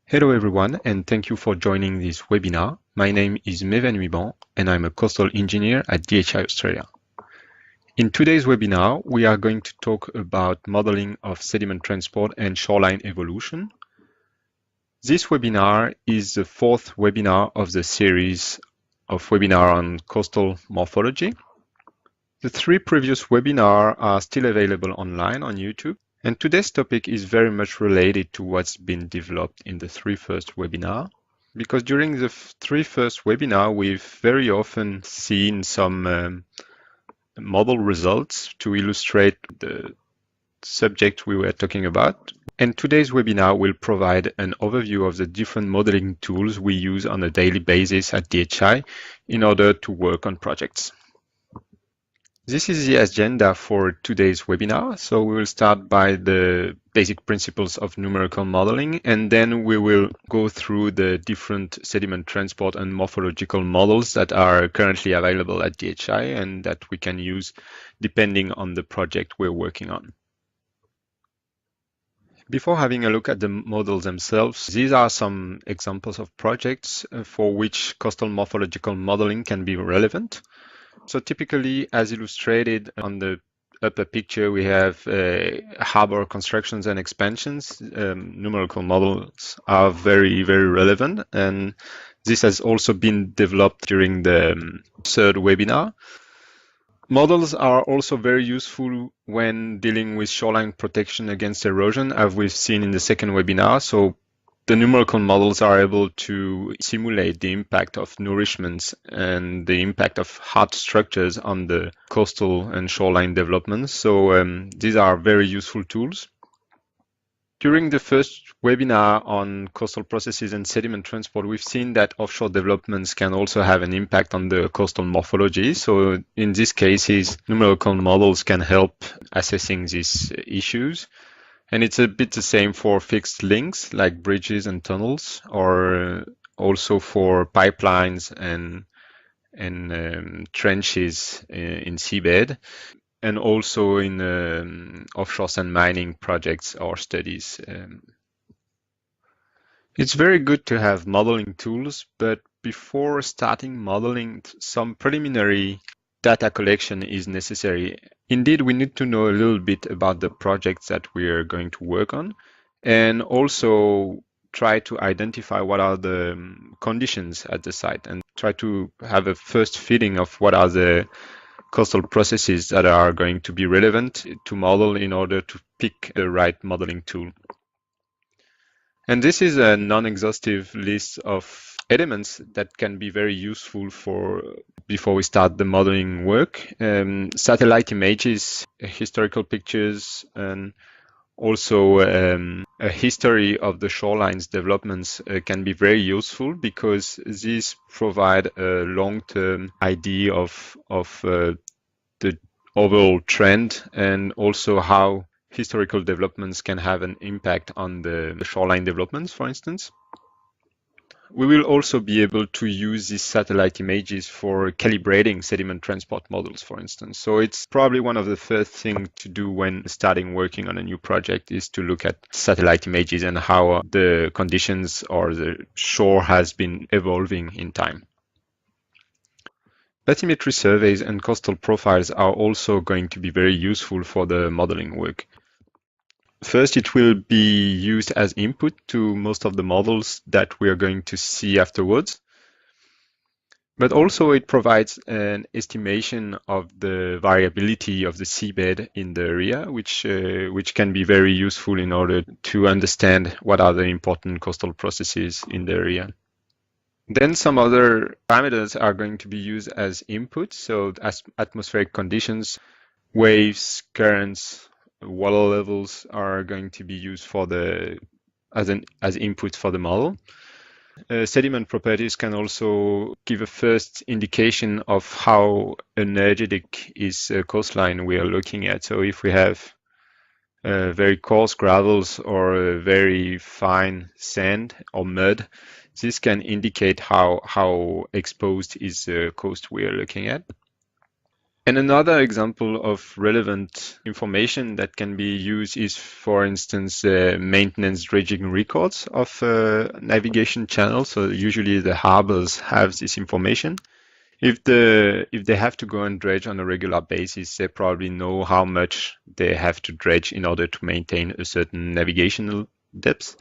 Hello everyone, and thank you for joining this webinar. My name is Mevan Wiban, and I'm a coastal engineer at DHI Australia. In today's webinar, we are going to talk about modeling of sediment transport and shoreline evolution. This webinar is the fourth webinar of the series of webinar on coastal morphology. The three previous webinars are still available online on YouTube. And today's topic is very much related to what's been developed in the three first webinars, because during the three first webinars, we've very often seen some model results to illustrate the subject we were talking about. And today's webinar will provide an overview of the different modeling tools we use on a daily basis at DHI in order to work on projects. This is the agenda for today's webinar. So we will start by the basic principles of numerical modeling, and then we will go through the different sediment transport and morphological models that are currently available at DHI and that we can use depending on the project we're working on. Before having a look at the models themselves, these are some examples of projects for which coastal morphological modeling can be relevant. So typically, as illustrated on the upper picture, we have harbor constructions and expansions. Numerical models are very, very relevant. And this has also been developed during the third webinar. Models are also very useful when dealing with shoreline protection against erosion, as we've seen in the second webinar. So the numerical models are able to simulate the impact of nourishments and the impact of hard structures on the coastal and shoreline developments. So these are very useful tools. During the first webinar on coastal processes and sediment transport, we've seen that offshore developments can also have an impact on the coastal morphology. So in these cases, numerical models can help assessing these issues. And it's a bit the same for fixed links like bridges and tunnels, or also for pipelines and trenches in seabed, and also in offshore sand mining projects or studies. It's very good to have modeling tools, but before starting modeling, some preliminary data collection is necessary. Indeed, we need to know a little bit about the projects that we are going to work on, and also try to identify what are the conditions at the site and try to have a first feeling of what are the coastal processes that are going to be relevant to model in order to pick the right modeling tool. And this is a non-exhaustive list of elements that can be very useful for before we start the modeling work. Satellite images, historical pictures, and also a history of the shoreline's developments can be very useful because these provide a long-term idea of the overall trend and also how historical developments can have an impact on the shoreline developments, for instance. We will also be able to use these satellite images for calibrating sediment transport models, for instance. So it's probably one of the first things to do when starting working on a new project is to look at satellite images and how the conditions or the shore has been evolving in time. Bathymetry surveys and coastal profiles are also going to be very useful for the modeling work. First, it will be used as input to most of the models that we are going to see afterwards. But also it provides an estimation of the variability of the seabed in the area, which can be very useful in order to understand what are the important coastal processes in the area. Then some other parameters are going to be used as input, so as atmospheric conditions, waves, currents, water levels are going to be used for as input for the model. Sediment properties can also give a first indication of how energetic is a coastline we are looking at. So if we have very coarse gravels or very fine sand or mud, this can indicate how exposed is the coast we are looking at. And another example of relevant information that can be used is, for instance, maintenance dredging records of navigation channels. So usually the harbors have this information. If they have to go and dredge on a regular basis, they probably know how much they have to dredge in order to maintain a certain navigational depth.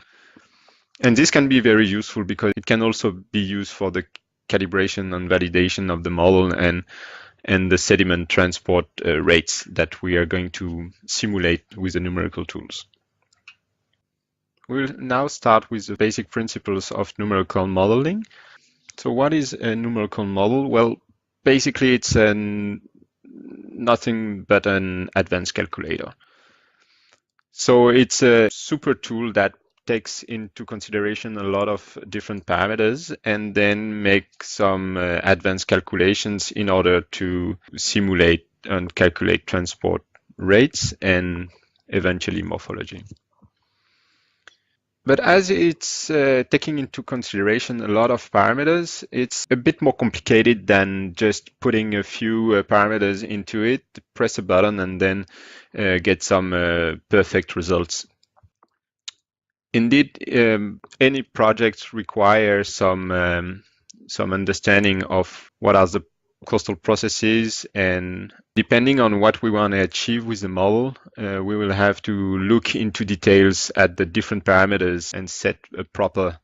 And this can be very useful because it can also be used for the calibration and validation of the model and the sediment transport rates that we are going to simulate with the numerical tools. We'll now start with the basic principles of numerical modeling. So what is a numerical model? Well, basically it's nothing but an advanced calculator. So it's a super tool that takes into consideration a lot of different parameters and then make some advanced calculations in order to simulate and calculate transport rates and eventually morphology. But as it's taking into consideration a lot of parameters, it's a bit more complicated than just putting a few parameters into it, press a button, and then get some perfect results. Indeed, any project requires some understanding of what are the coastal processes, and depending on what we want to achieve with the model, we will have to look into details at the different parameters and set a proper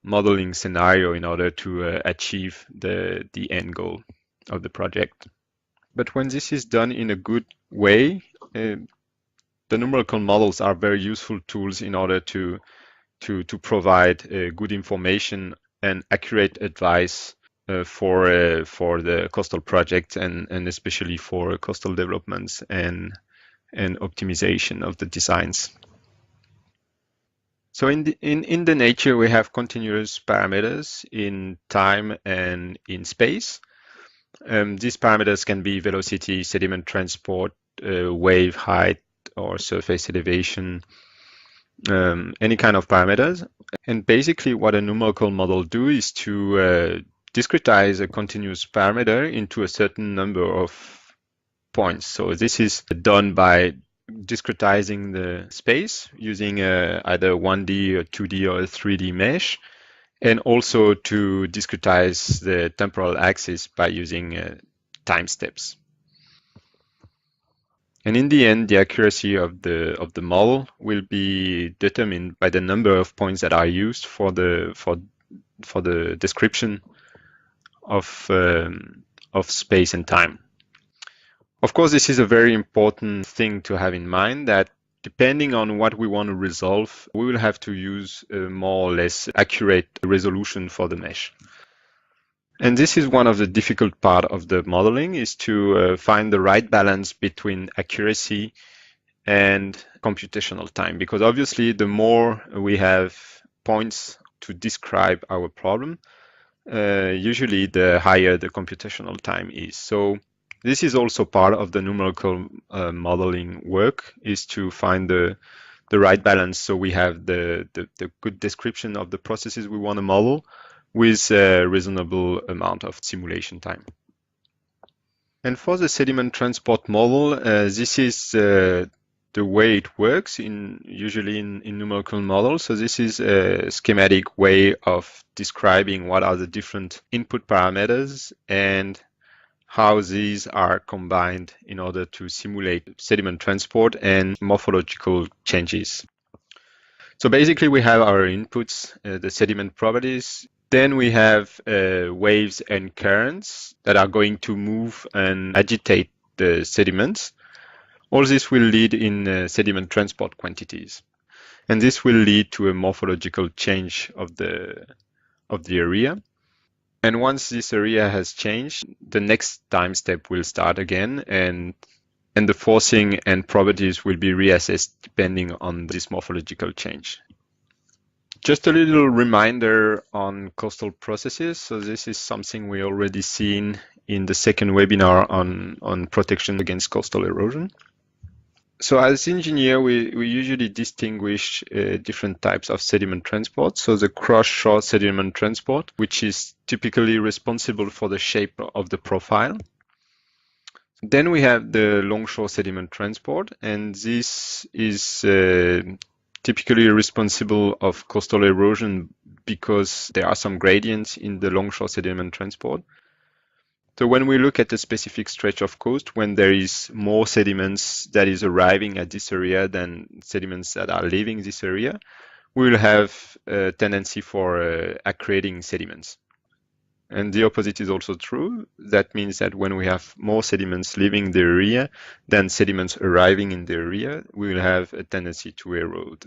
modeling scenario in order to achieve the end goal of the project. But when this is done in a good way, the numerical models are very useful tools in order to provide good information and accurate advice for the coastal project and especially for coastal developments and optimization of the designs. So in the nature, we have continuous parameters in time and in space. These parameters can be velocity, sediment transport, wave height, or surface elevation, any kind of parameters. And basically what a numerical model do is to discretize a continuous parameter into a certain number of points. So this is done by discretizing the space using either 1D or 2D or a 3D mesh, and also to discretize the temporal axis by using time steps. And in the end, the accuracy of the model will be determined by the number of points that are used for the description of space and time. Of course, this is a very important thing to have in mind, that depending on what we want to resolve, we will have to use a more or less accurate resolution for the mesh. And this is one of the difficult part of the modeling, is to find the right balance between accuracy and computational time, because obviously the more we have points to describe our problem, usually the higher the computational time is. So this is also part of the numerical modeling work, is to find the right balance, so we have the good description of the processes we want to model with a reasonable amount of simulation time. And for the sediment transport model, this is the way it works usually in numerical models. So this is a schematic way of describing what are the different input parameters and how these are combined in order to simulate sediment transport and morphological changes. So basically we have our inputs, the sediment properties. Then we have waves and currents that are going to move and agitate the sediments. All this will lead in sediment transport quantities. And this will lead to a morphological change of the area. And once this area has changed, the next time step will start again, and the forcing and properties will be reassessed depending on this morphological change. Just a little reminder on coastal processes. So this is something we already seen in the second webinar on protection against coastal erosion. So as engineer, we usually distinguish different types of sediment transport. So the cross-shore sediment transport, which is typically responsible for the shape of the profile. Then we have the longshore sediment transport, and this is typically responsible of coastal erosion because there are some gradients in the longshore sediment transport. So when we look at a specific stretch of coast, when there is more sediments that is arriving at this area than sediments that are leaving this area, we will have a tendency for accreting sediments. And the opposite is also true. That means that when we have more sediments leaving the area than sediments arriving in the area, we will have a tendency to erode.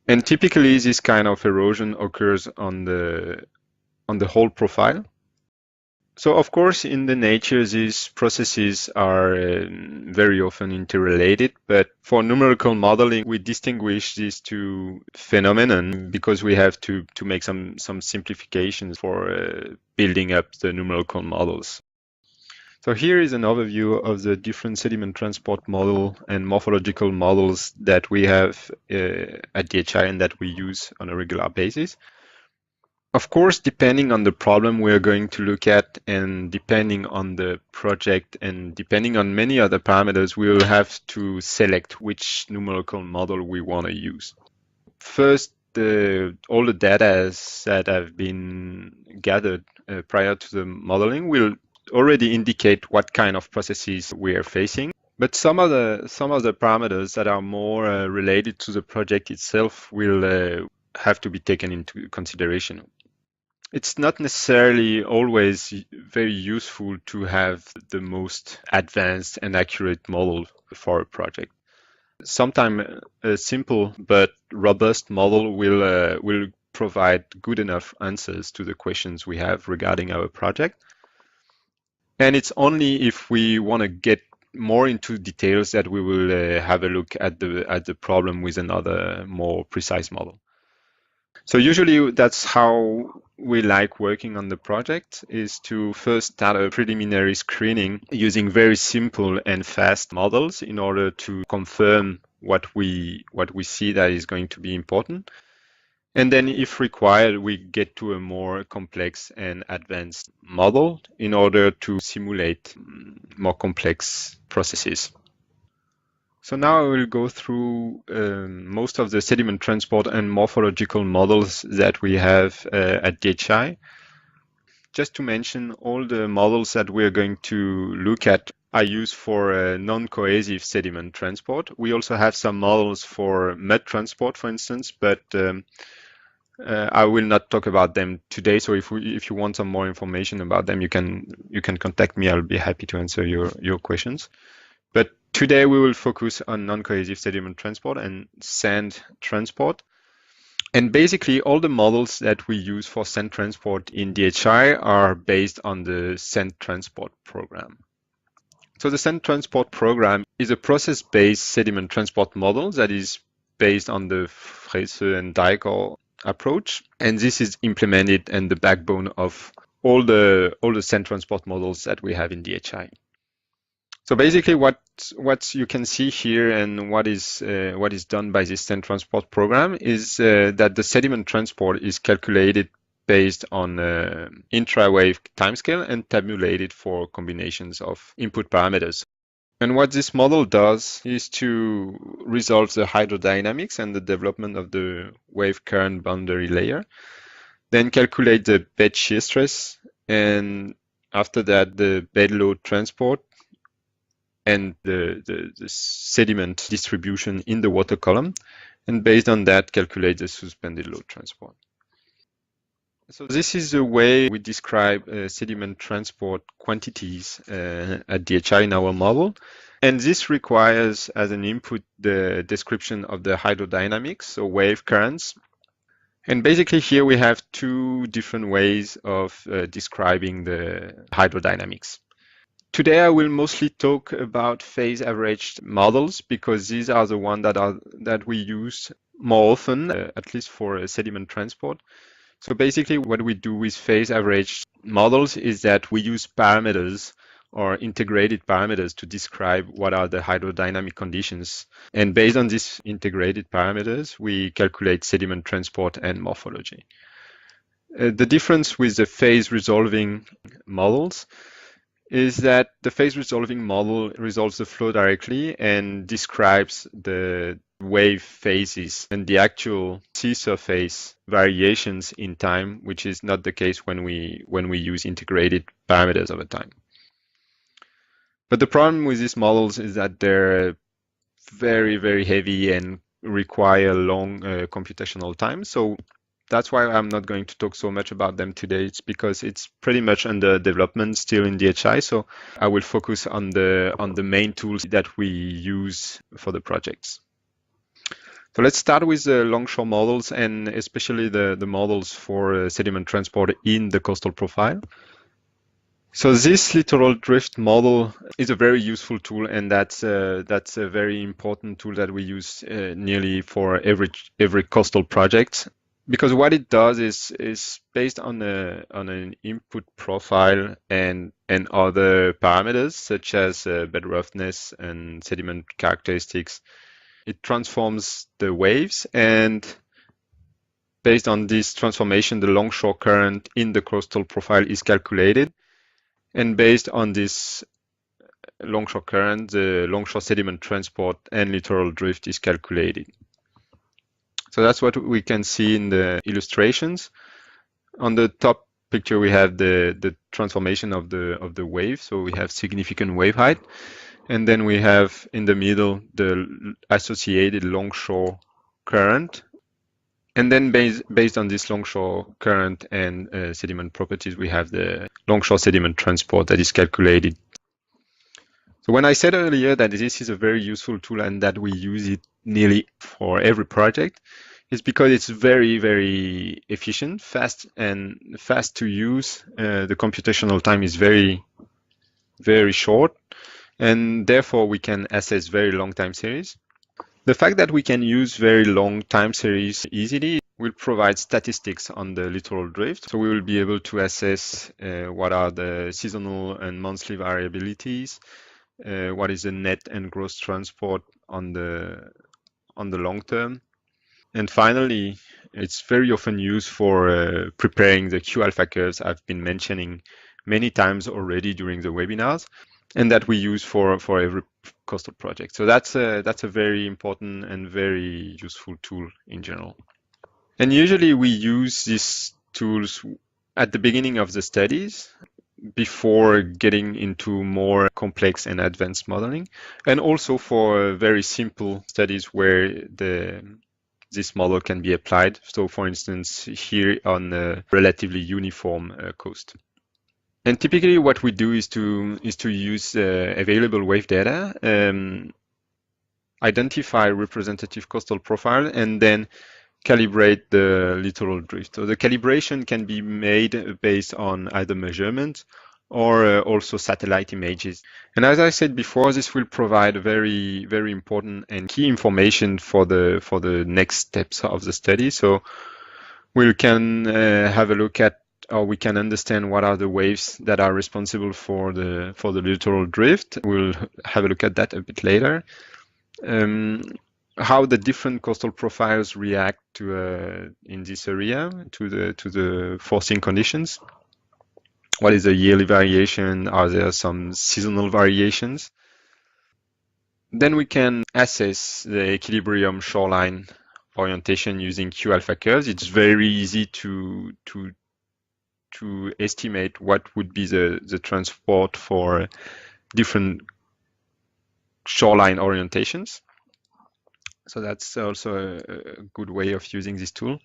And typically this kind of erosion occurs on the whole profile. So of course, in the nature, these processes are very often interrelated, but for numerical modeling, we distinguish these two phenomena because we have to make some simplifications for building up the numerical models. So here is an overview of the different sediment transport model and morphological models that we have at DHI and that we use on a regular basis. Of course, depending on the problem we are going to look at and depending on the project and depending on many other parameters, we will have to select which numerical model we want to use. First, all the data that have been gathered prior to the modeling will already indicate what kind of processes we are facing. But some of the parameters that are more related to the project itself will have to be taken into consideration. It's not necessarily always very useful to have the most advanced and accurate model for a project. Sometimes a simple but robust model will provide good enough answers to the questions we have regarding our project. And it's only if we want to get more into details that we will have a look at the problem with another more precise model. So usually that's how we like working on the project, is to first start a preliminary screening using very simple and fast models in order to confirm what we see that is going to be important. And then if required, we get to a more complex and advanced model in order to simulate more complex processes. So now I will go through most of the sediment transport and morphological models that we have at DHI. Just to mention, all the models that we're going to look at are used for non-cohesive sediment transport. We also have some models for mud transport, for instance, but I will not talk about them today. So if you want some more information about them, you can contact me. I'll be happy to answer your questions. But today we will focus on non-cohesive sediment transport and sand transport. And basically all the models that we use for sand transport in DHI are based on the sand transport program. So the sand transport program is a process-based sediment transport model that is based on the Frese and Dijkhoff approach. And this is implemented and the backbone of all the sand transport models that we have in DHI. So basically what you can see here and what is done by this sand transport program is that the sediment transport is calculated based on intra-wave timescale and tabulated for combinations of input parameters. And what this model does is to resolve the hydrodynamics and the development of the wave current boundary layer, then calculate the bed shear stress, and after that the bed load transport, and the sediment distribution in the water column, and based on that, calculate the suspended load transport. So this is the way we describe sediment transport quantities at DHI in our model. And this requires as an input the description of the hydrodynamics, so wave currents. And basically here we have two different ways of describing the hydrodynamics. Today I will mostly talk about phase averaged models because these are the ones that we use more often, at least for sediment transport. So basically what we do with phase averaged models is that we use parameters or integrated parameters to describe what are the hydrodynamic conditions. And based on these integrated parameters, we calculate sediment transport and morphology. The difference with the phase resolving models is that the phase resolving model resolves the flow directly and describes the wave phases and the actual sea surface variations in time, which is not the case when we use integrated parameters over time. But the problem with these models is that they're very, very heavy and require long computational time. So that's why I'm not going to talk so much about them today. It's because it's pretty much under development still in DHI. So I will focus on the main tools that we use for the projects. So let's start with the longshore models, and especially the models for sediment transport in the coastal profile. So this littoral drift model is a very useful tool, and that's a very important tool that we use nearly for every coastal project. Because what it does is based on an input profile and other parameters such as bed roughness and sediment characteristics. It transforms the waves, and based on this transformation, the longshore current in the coastal profile is calculated. And based on this longshore current, the longshore sediment transport and littoral drift is calculated. So that's what we can see in the illustrations. On the top picture, we have the transformation of the wave. So we have significant wave height. And then we have in the middle the associated longshore current. And then based on this longshore current and sediment properties, we have the longshore sediment transport that is calculated. So when I said earlier that this is a very useful tool and that we use it nearly for every project, it's because it's very, very efficient, fast to use. The computational time is very, very short, and therefore we can assess very long time series. The fact that we can use very long time series easily will provide statistics on the littoral drift. So we will be able to assess what are the seasonal and monthly variabilities, what is the net and gross transport on the long term. And finally, it's very often used for preparing the Q alpha curves I've been mentioning many times already during the webinars, and that we use for every coastal project. So that's a very important and very useful tool in general. And usually we use these tools at the beginning of the studies before getting into more complex and advanced modeling, and also for very simple studies where this model can be applied. So for instance, here on a relatively uniform coast. And typically what we do is to use available wave data, identify representative coastal profile, and then calibrate the littoral drift. So the calibration can be made based on either measurement or also satellite images. And as I said before, this will provide very, very important and key information for the next steps of the study. So we can have a look at, or we can understand what are the waves that are responsible for the littoral drift. We'll have a look at that a bit later. How the different coastal profiles react to in this area to the forcing conditions. What is the yearly variation? Are there some seasonal variations? Then we can assess the equilibrium shoreline orientation using Q alpha curves. It's very easy to estimate what would be the transport for different shoreline orientations. So that's also a good way of using this tool.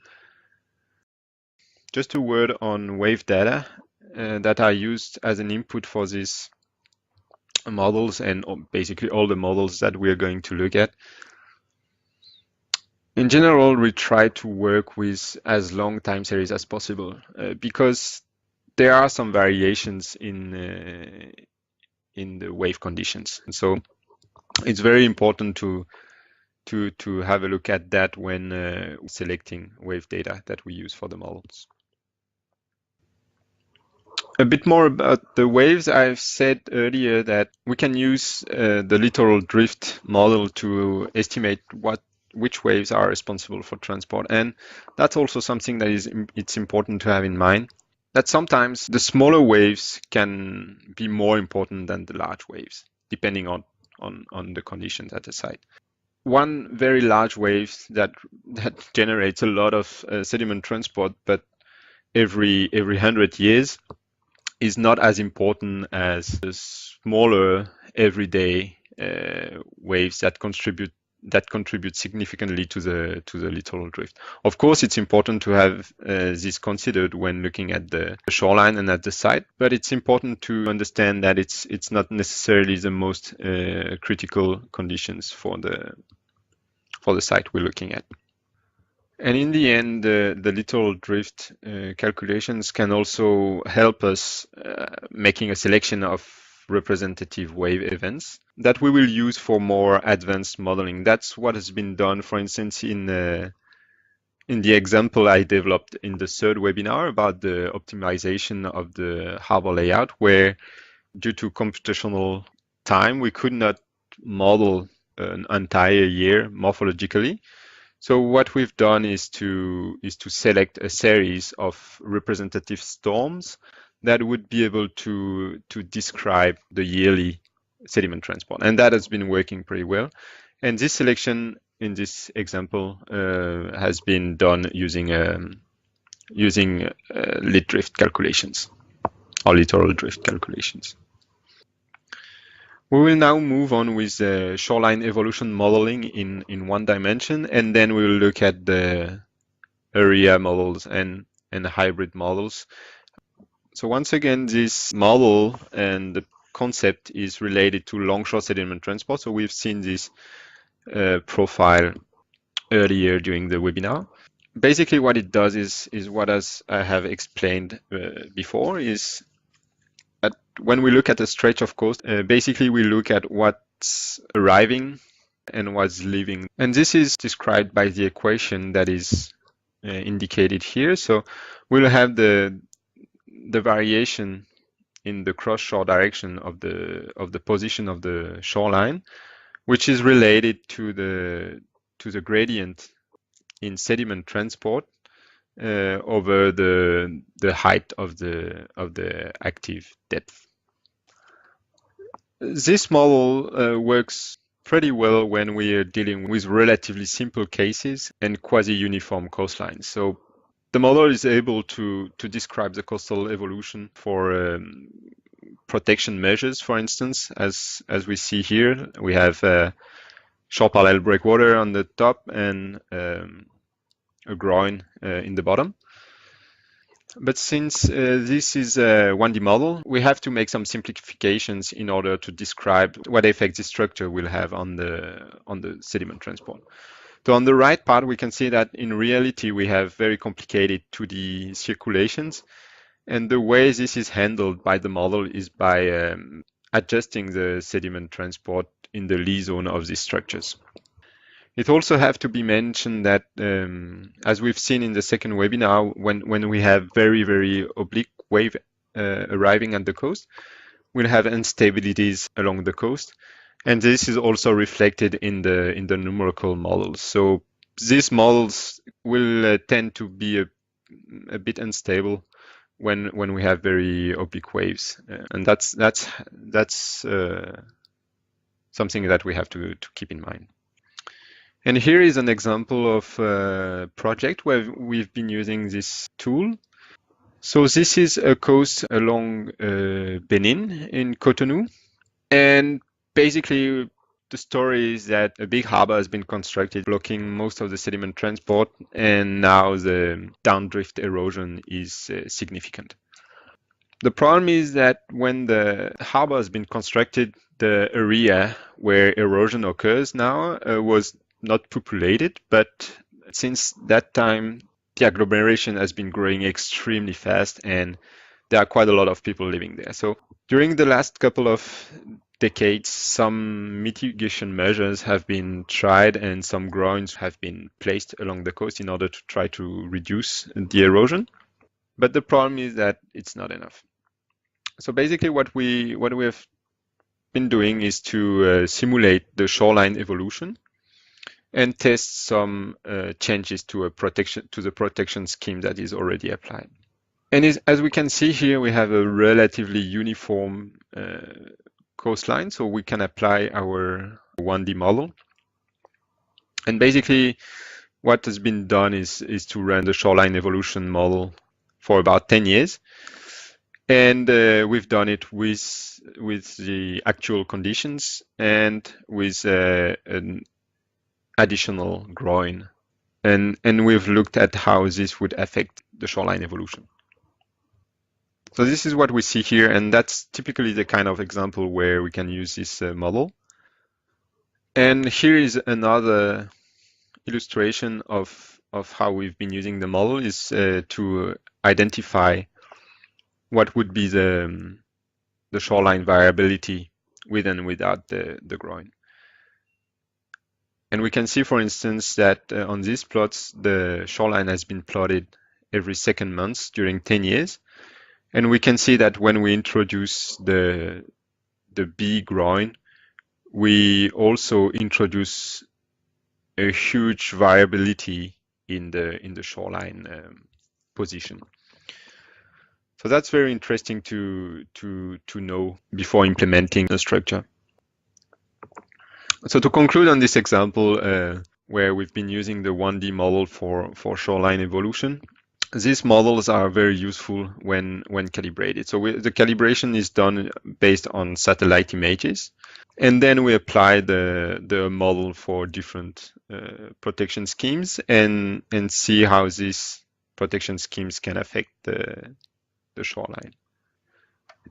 Just a word on wave data that are used as an input for these models and basically all the models that we're going to look at. In general, we try to work with as long time series as possible because there are some variations in the wave conditions. And so it's very important to have a look at that when selecting wave data that we use for the models. A bit more about the waves. I've said earlier that we can use the littoral drift model to estimate which waves are responsible for transport, and that's also something that it's important to have in mind. that sometimes the smaller waves can be more important than the large waves, depending on the conditions at the site. One very large wave that generates a lot of sediment transport, but every 100 years, is not as important as the smaller everyday waves that contribute significantly to the littoral drift. Of course, it's important to have this considered when looking at the shoreline and at the site, but it's important to understand that it's not necessarily the most critical conditions for the site we're looking at. And in the end, the littoral drift calculations can also help us making a selection of representative wave events that we will use for more advanced modeling. That's what has been done, for instance, in the example I developed in the third webinar about the optimization of the harbor layout, where due to computational time, we could not model an entire year morphologically. So what we've done is to select a series of representative storms that would be able to describe the yearly sediment transport, and that has been working pretty well. And this selection in this example has been done using lit drift calculations or littoral drift calculations. We will now move on with the shoreline evolution modeling in one dimension, and then we will look at the area models and hybrid models. So once again, this model and the concept is related to longshore sediment transport. So we've seen this profile earlier during the webinar. Basically, what it does is what I have explained before, is when we look at a stretch of coast, basically we look at what's arriving and what's leaving. And this is described by the equation that is indicated here. So we'll have the variation in the cross-shore direction of the position of the shoreline, which is related to the gradient in sediment transport over the height of the active depth. This model works pretty well when we are dealing with relatively simple cases and quasi-uniform coastlines. So the model is able to describe the coastal evolution for protection measures, for instance, as we see here. We have shore parallel breakwater on the top and a groin in the bottom. But since this is a 1D model, we have to make some simplifications in order to describe what effect this structure will have on the sediment transport. So on the right part, we can see that in reality, we have very complicated 2D circulations. And the way this is handled by the model is by adjusting the sediment transport in the lee zone of these structures. It also have to be mentioned that, as we've seen in the second webinar, when we have very, very oblique wave arriving at the coast, we'll have instabilities along the coast. And this is also reflected in the numerical models. So these models will tend to be a bit unstable when we have very oblique waves. And that's something that we have to keep in mind. And here is an example of a project where we've been using this tool. So this is a coast along Benin in Cotonou. And basically, the story is that a big harbor has been constructed, blocking most of the sediment transport, and now the downdrift erosion is significant. The problem is that when the harbor has been constructed, the area where erosion occurs now was not populated, but since that time, the agglomeration has been growing extremely fast and there are quite a lot of people living there. So during the last couple of decades, some mitigation measures have been tried and some groins have been placed along the coast in order to try to reduce the erosion. But the problem is that it's not enough. So basically what we have been doing is to simulate the shoreline evolution and test some changes to the protection scheme that is already applied. And as we can see here, we have a relatively uniform coastline, so we can apply our 1D model. And basically, what has been done is to run the shoreline evolution model for about 10 years. And we've done it with the actual conditions and with an additional groin. And we've looked at how this would affect the shoreline evolution. So this is what we see here, and that's typically the kind of example where we can use this model. And here is another illustration of how we've been using the model is to identify what would be the shoreline variability with and without the groin. And we can see, for instance, that on these plots, the shoreline has been plotted every second month during 10 years. And we can see that when we introduce the B groin, we also introduce a huge variability in the shoreline position. So that's very interesting to know before implementing the structure. So to conclude on this example, where we've been using the 1D model for shoreline evolution, these models are very useful when calibrated. So the calibration is done based on satellite images, and then we apply the model for different protection schemes and see how these protection schemes can affect the shoreline.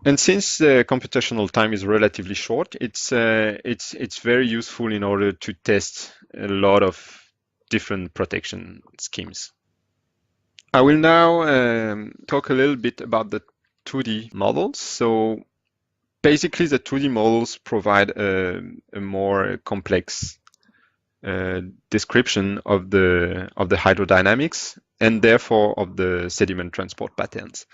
And since the computational time is relatively short, it's very useful in order to test a lot of different protection schemes. I will now talk a little bit about the 2D models. So basically, the 2D models provide a more complex description of the hydrodynamics and therefore of the sediment transport patterns.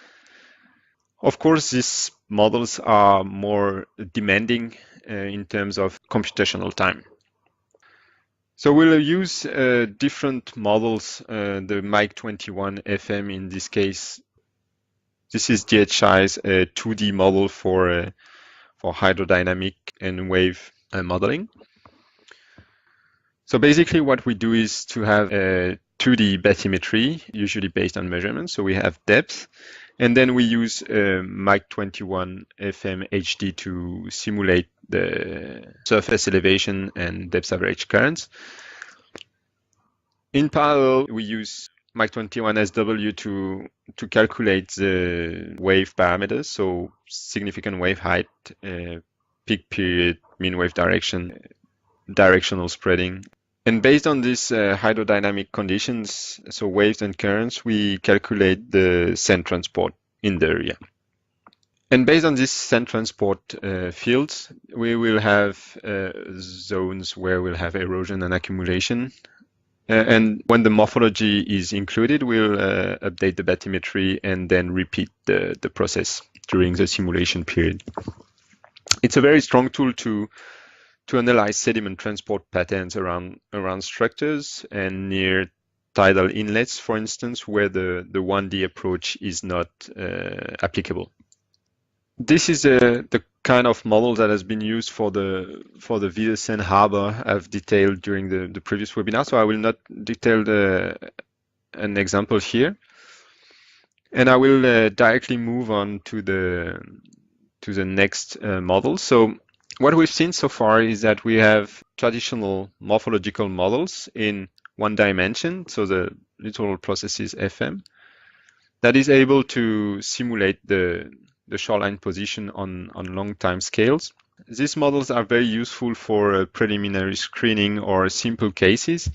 Of course, these models are more demanding in terms of computational time. So we'll use different models, the Mike 21 FM in this case. This is DHI's 2D model for hydrodynamic and wave modeling. So basically what we do is to have a 2D bathymetry, usually based on measurements. So we have depth, and then we use Mike 21 FM HD to simulate the surface elevation and depth average currents. In parallel, we use Mike 21 SW to calculate the wave parameters, so significant wave height, peak period, mean wave direction, directional spreading. And based on these hydrodynamic conditions, so waves and currents, we calculate the sand transport in the area. And based on this sand transport fields, we will have zones where we'll have erosion and accumulation. And when the morphology is included, we'll update the bathymetry and then repeat the process during the simulation period. It's a very strong tool to analyze sediment transport patterns around structures and near tidal inlets, for instance, where the 1D approach is not applicable. This is the kind of model that has been used for the Wiedersehen Harbor I've detailed during the previous webinar, so I will not detail an example here. And I will directly move on to the next model. So what we've seen so far is that we have traditional morphological models in one dimension, so the littoral processes FM, that is able to simulate the shoreline position on long time scales. These models are very useful for preliminary screening or simple cases,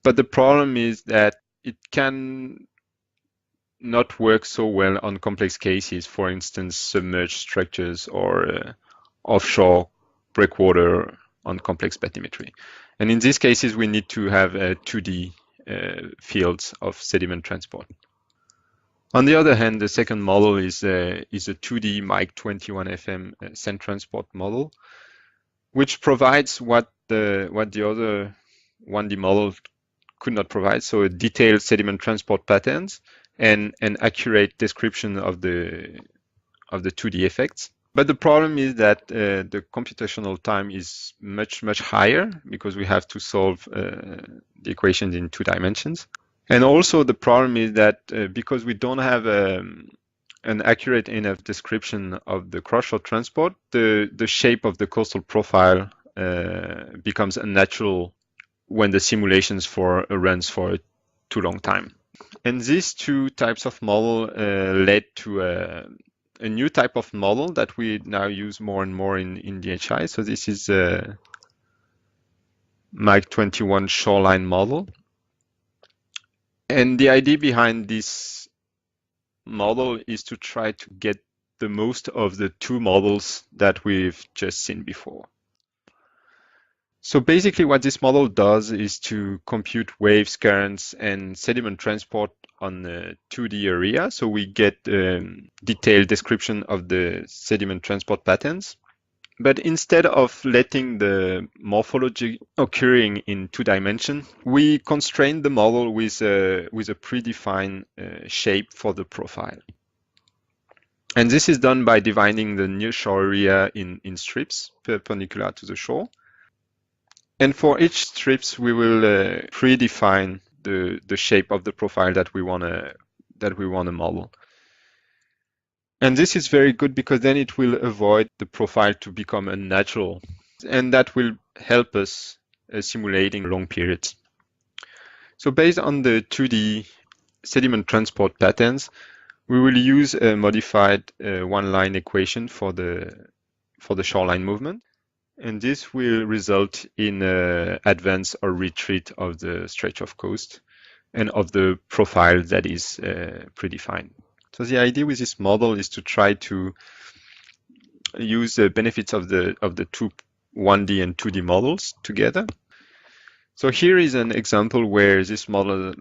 but the problem is that it can not work so well on complex cases, for instance, submerged structures or offshore breakwater on complex bathymetry. And in these cases, we need to have 2D fields of sediment transport. On the other hand, the second model is a 2D Mike 21 FM sand transport model, which provides what the other 1D model could not provide, so detailed sediment transport patterns and an accurate description of the 2D effects. But the problem is that the computational time is much, much higher because we have to solve the equations in 2 dimensions. And also the problem is that because we don't have an accurate enough description of the cross-shore transport, the shape of the coastal profile becomes unnatural when the simulations runs for a too long time. And these two types of model led to a new type of model that we now use more and more in DHI. So this is a MAG 21 shoreline model. And the idea behind this model is to try to get the most of the two models that we've just seen before. So basically what this model does is to compute waves, currents, and sediment transport on a 2D area. So we get detailed description of the sediment transport patterns. But instead of letting the morphology occurring in 2 dimensions, we constrain the model with a predefined shape for the profile. And this is done by dividing the near shore area in strips perpendicular to the shore. And for each strips, we will predefine the shape of the profile that we want to model. And this is very good because then it will avoid the profile to become unnatural, and that will help us simulating long periods. So based on the 2D sediment transport patterns, we will use a modified one-line equation for the shoreline movement. And this will result in advance or retreat of the stretch of coast and of the profile that is predefined. So the idea with this model is to try to use the benefits of the two 1D and 2D models together. So here is an example where this model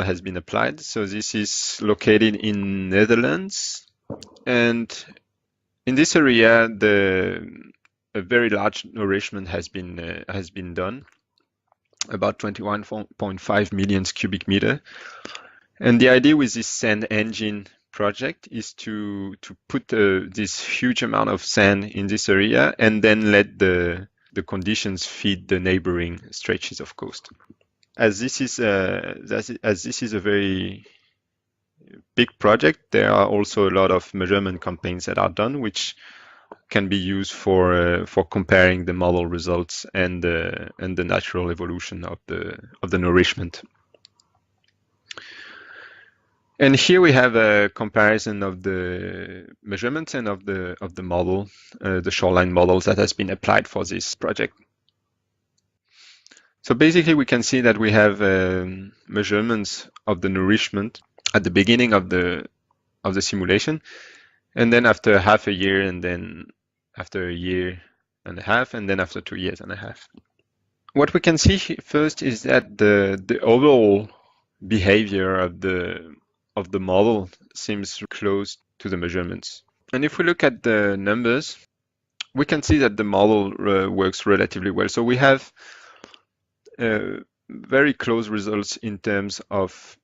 has been applied. So this is located in Netherlands, and in this area a very large nourishment has been done, about 21.5 million cubic meter. And the idea with this sand engine project is to put this huge amount of sand in this area and then let the conditions feed the neighboring stretches of coast. As this is a very big project, there are also a lot of measurement campaigns that are done, which can be used for comparing the model results and the natural evolution of the nourishment. And here we have a comparison of the measurements and of the model, the shoreline models that has been applied for this project. So basically, we can see that we have measurements of the nourishment at the beginning of the simulation, and then after half a year, and then after a year and a half, and then after 2 years and a half. What we can see first is that the overall behavior of the model seems close to the measurements. And if we look at the numbers, we can see that the model works relatively well. So we have very close results in terms of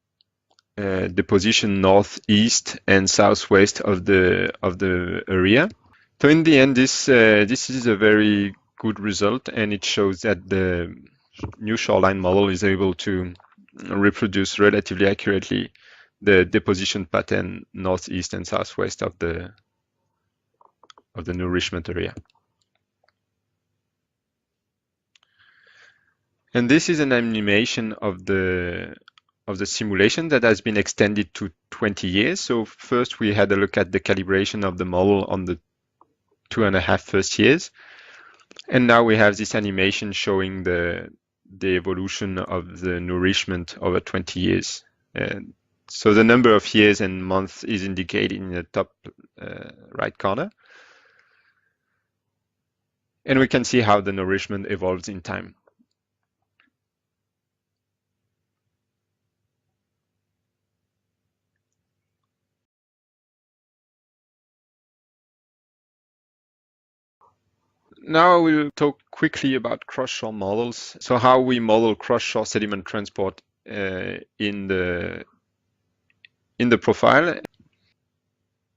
the position northeast and southwest of the area. So in the end, this is a very good result, and it shows that the new shoreline model is able to reproduce relatively accurately the deposition pattern northeast and southwest of the nourishment area. And this is an animation of the simulation that has been extended to 20 years. So first we had a look at the calibration of the model on the 2.5 first years. And now we have this animation showing the evolution of the nourishment over 20 years. So the number of years and months is indicated in the top right corner. And we can see how the nourishment evolves in time. Now I will talk quickly about cross-shore models. So how we model cross-shore sediment transport in the in the profile.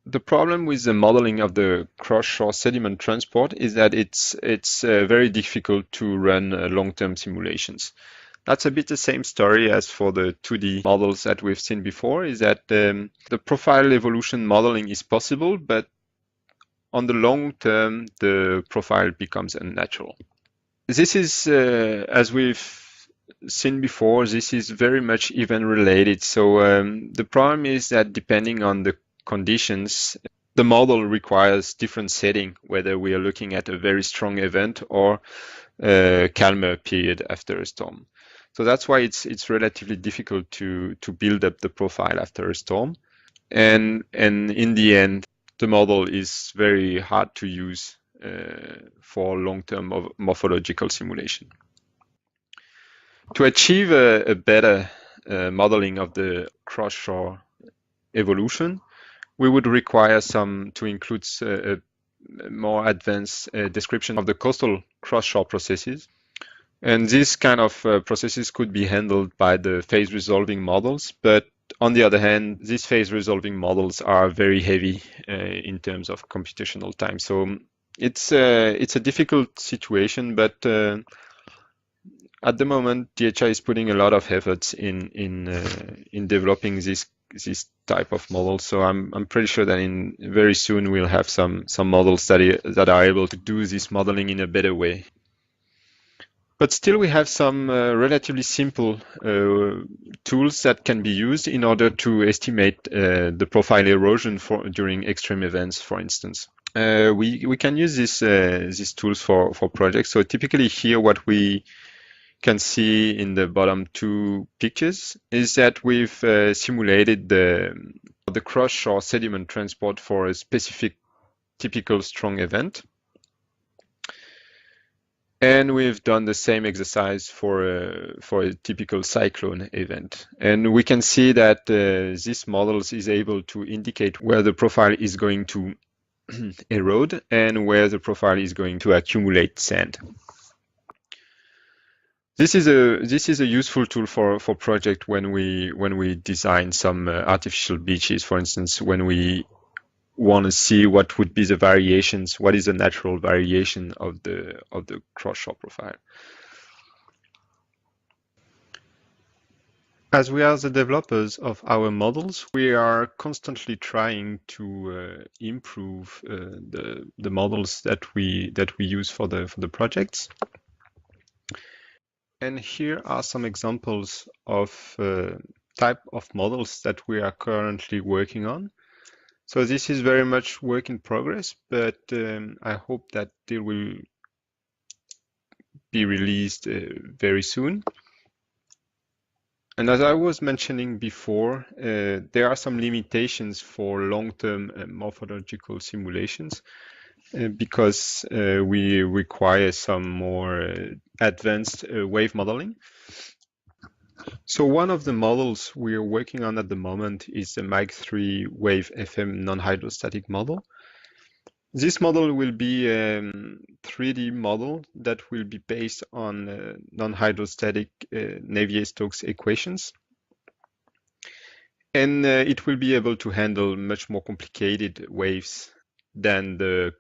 The problem with the modeling of the cross-shore sediment transport is that it's very difficult to run long-term simulations. That's a bit the same story as for the 2D models that we've seen before, is that the profile evolution modeling is possible, but on the long term, the profile becomes unnatural. This is, as we've seen before, this is very much event related. So the problem is that depending on the conditions, the model requires different setting, whether we are looking at a very strong event or a calmer period after a storm. So that's why it's relatively difficult to build up the profile after a storm. And in the end, the model is very hard to use for long-term morphological simulation. To achieve a better modeling of the cross-shore evolution, we would require to include a more advanced description of the coastal cross-shore processes. And these kind of processes could be handled by the phase resolving models, but on the other hand, these phase resolving models are very heavy in terms of computational time. So it's a difficult situation, but at the moment, DHI is putting a lot of efforts in developing this type of model. So I'm pretty sure that very soon we'll have some models that are able to do this modeling in a better way. But still, we have some relatively simple tools that can be used in order to estimate the profile erosion during extreme events, for instance. We can use these tools for projects. So typically here, what we can see in the bottom two pictures is that we've simulated the cross-shore sediment transport for a specific typical strong event. And we've done the same exercise for a typical cyclone event. And we can see that this model is able to indicate where the profile is going to erode and where the profile is going to accumulate sand. This is a useful tool for project when we design some artificial beaches, for instance, when we want to see what would be the variations, what is the natural variation of the cross-shore profile. As we are the developers of our models, we are constantly trying to improve the models that we use for the projects. And here are some examples of type of models that we are currently working on. So this is very much work in progress, but I hope that they will be released very soon. And as I was mentioning before, there are some limitations for long-term morphological simulations because we require some more advanced wave modeling. So one of the models we are working on at the moment is the Mach 3 wave FM non-hydrostatic model. This model will be a 3D model that will be based on non-hydrostatic Navier-Stokes equations. And it will be able to handle much more complicated waves than the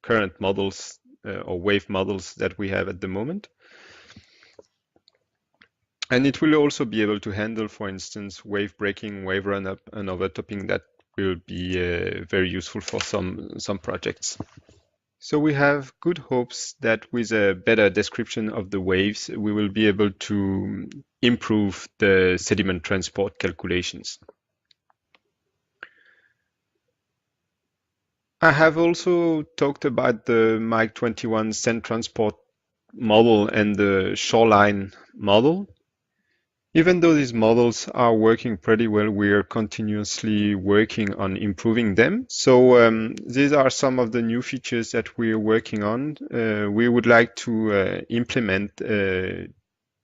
current models or wave models that we have at the moment. And it will also be able to handle, for instance, wave breaking, wave run-up, and overtopping that will be very useful for some projects. So we have good hopes that with a better description of the waves, we will be able to improve the sediment transport calculations. I have also talked about the Mach 21 sand transport model and the shoreline model. Even though these models are working pretty well, we are continuously working on improving them. So these are some of the new features that we are working on. We would like to implement a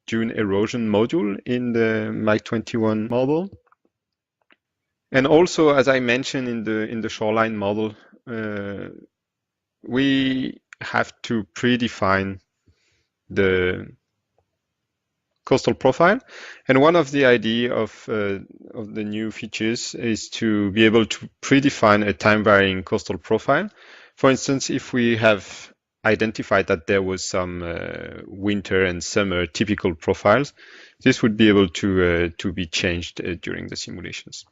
dune erosion module in the Mach 21 model. And also, as I mentioned in the shoreline model, we have to predefine the coastal profile. And one of the idea of the new features is to be able to predefine a time-varying coastal profile. For instance, if we have identified that there was some winter and summer typical profiles, this would be able to be changed during the simulations.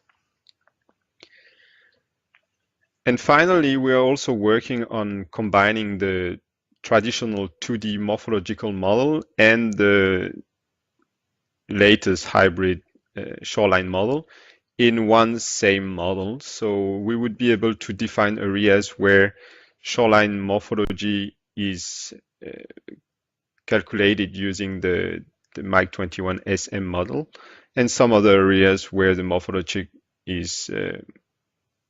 And finally, we are also working on combining the traditional 2D morphological model and the latest hybrid shoreline model in one same model. So we would be able to define areas where shoreline morphology is calculated using the Mike 21 SM model, and some other areas where the morphology is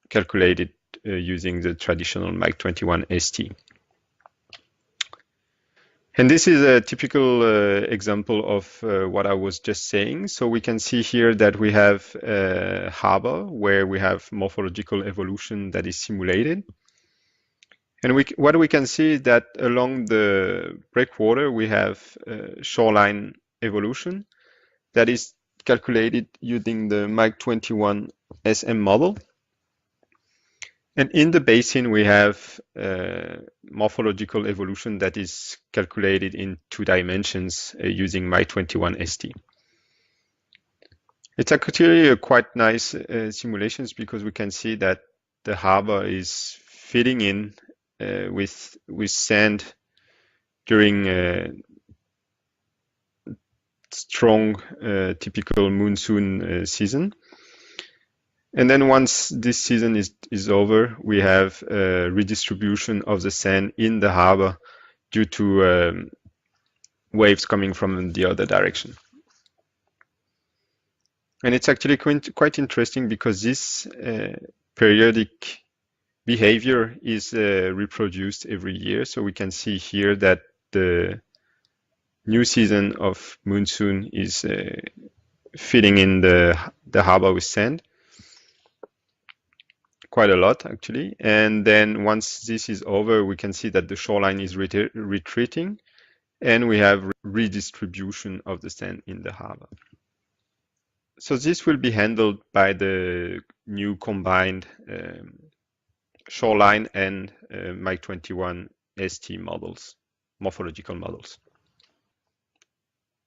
calculated using the traditional Mike 21 ST. And this is a typical example of what I was just saying. So we can see here that we have a harbor where we have morphological evolution that is simulated. And what we can see is that along the breakwater, we have shoreline evolution that is calculated using the Mike 21 SM model. And in the basin, we have morphological evolution that is calculated in 2 dimensions using Mike 21 ST. It's actually a quite nice simulations because we can see that the harbor is fitting in with sand during strong typical monsoon season. And then once this season is over, we have a redistribution of the sand in the harbor due to waves coming from the other direction. And it's actually quite interesting because this periodic behavior is reproduced every year. So we can see here that the new season of monsoon is filling in the harbor with sand. Quite a lot, actually. And then once this is over, we can see that the shoreline is retreating and we have redistribution of the sand in the harbor. So this will be handled by the new combined shoreline and Mike 21 ST models, morphological models.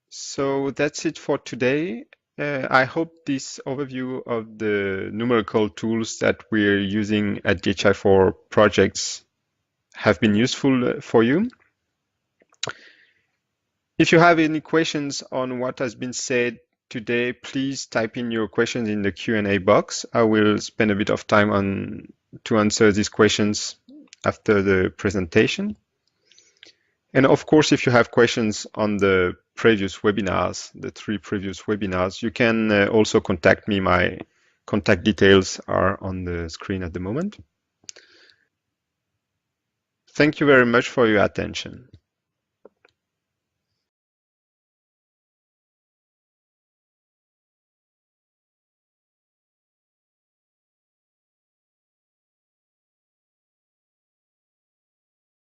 So that's it for today. I hope this overview of the numerical tools that we're using at DHI for projects have been useful for you. If you have any questions on what has been said today, please type in your questions in the Q&A box. I will spend a bit of time to answer these questions after the presentation. And of course, if you have questions on the previous webinars, the 3 previous webinars, you can also contact me. My contact details are on the screen at the moment. Thank you very much for your attention.